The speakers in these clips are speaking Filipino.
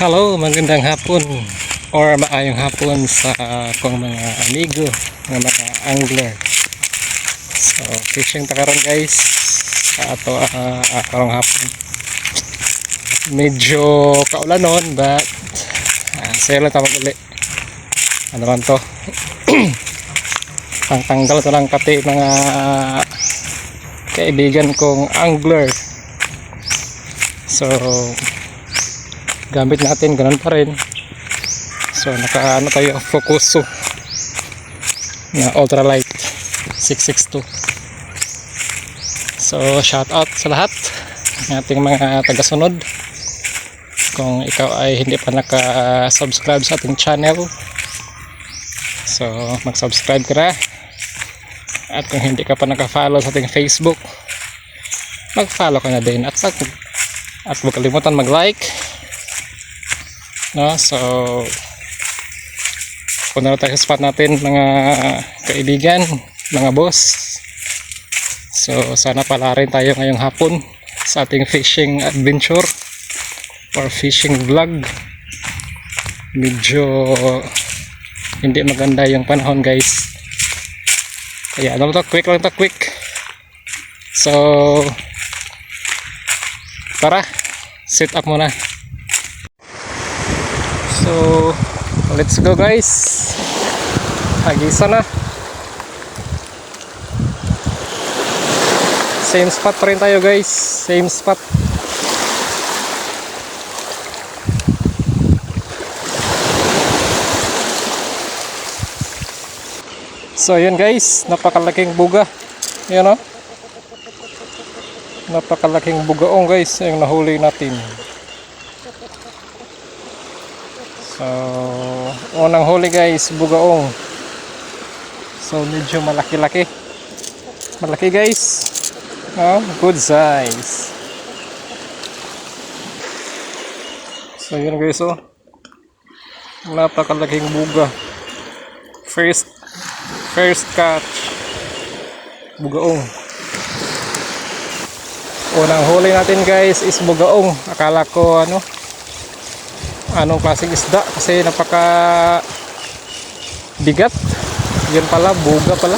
Hello, magandang hapon or maayong hapon sa akong mga amigo, mga angler. So, fishing ta karon guys sa ato karong hapon. Medyo kaulanon but sayo lang tawag uli. Ano man to? Tanggal to lang kati mga kaibigan kong angler. So, gamit natin ganun pa rin. So naka tayo Focuso na ultralight 662. So shout out sa lahat ng ating mga tagasunod. Kung ikaw ay hindi pa naka-subscribe sa ating channel, so mag-subscribe ka na. At kung hindi ka pa naka-follow sa ating Facebook, mag-follow ka na din. At huwag kalimutan mag-like. No, so punta na tayo sa spot natin mga kaibigan, mga boss. So sana pala rin tayo ngayong hapon sa ating fishing adventure or fishing vlog. Medyo hindi maganda yung panahon guys, kaya ano to, quick lang to, quick. So tara, set up muna. So let's go guys, hagisa na. Same spot pa rin tayo guys, same spot. So yun guys, napakalaking buga, yun o, napakalaking bugaong guys yung nahuli natin. So, unang huli guys, bugaong. So, medyo malaki-laki. Malaki guys. Oh, good size. So, yun guys, oh. Napakalaking buga. First catch. Bugaong. Unang huli natin guys is bugaong. Akala ko anong klaseng isda kasi napaka bigat. Yun pala, buga pala,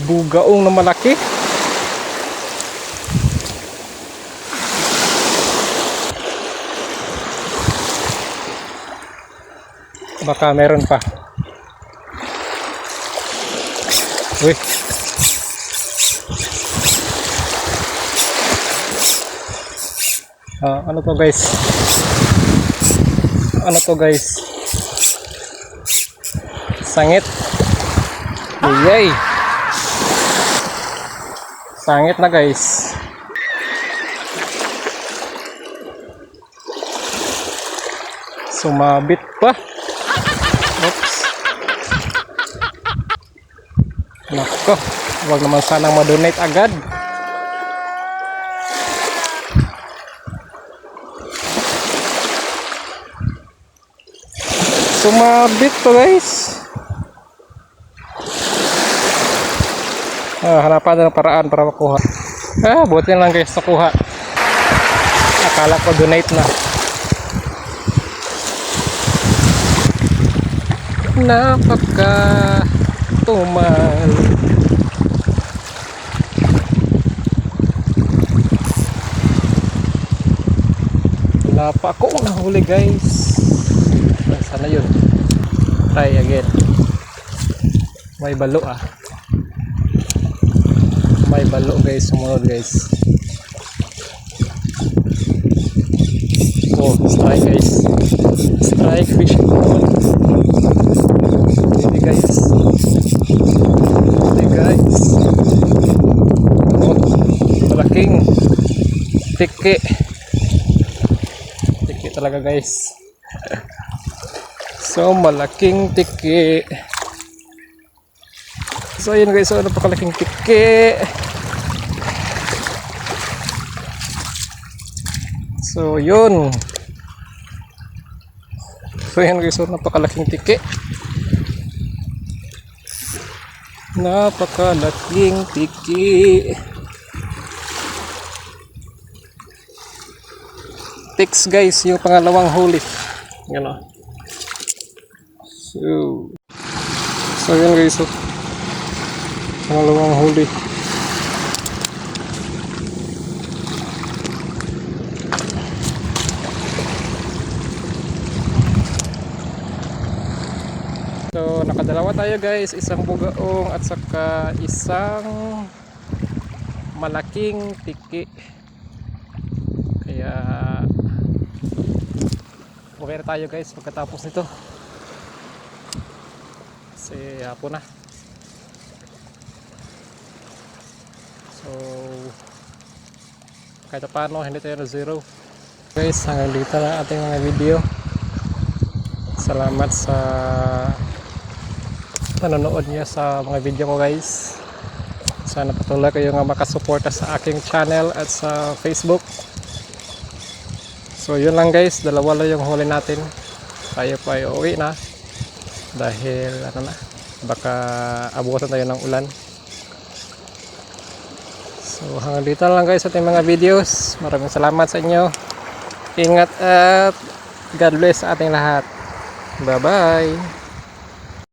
bugaong na malaki. Baka meron pa. Uy, ano to guys, ano to guys, sangit. Yay, sangit na guys. Sumabit pa. Oops, nako, wag naman sanang ma-donate agad. Sumabit to guys. Hanapan ng paraan para makuha. Buti lang guys nakuha. Akala ko donate na. Napaka tumal. Wala pa ako nahuli guys. Sana yun. Try again. May balo may balo guys, sumunod guys. Oh, strike guys, strike fish. Hindi guys, hindi guys. Oh, malaking tiki talaga guys. So malaking tiki. So yun guys, so napakalaking tiki. So yun. So yun guys, so napakalaking tiki. Napakalaking tiki. Text guys, yung pangalawang huli. Yan o. So yan guys, so, pangalawang huli. So nakadalawa tayo guys, isang bugaong at saka isang malaking tiki. Kaya okay na tayo guys pagkatapos nito. Kasi hapon na. So kahit paano hindi tayo na zero. Guys, hanggang dito na ating mga video. Salamat sa panonood niyo sa mga video ko guys. Sana patuloy kayo nga makasuporta sa aking channel at sa Facebook. So yun lang guys, dalawa lang yung huli natin. Tayo pa ay uuwi na dahil ano na, baka abutan tayo ng ulan. So hanggang dito lang guys sa ating mga videos. Maraming salamat sa inyo. Ingat at God bless sa ating lahat. Bye bye.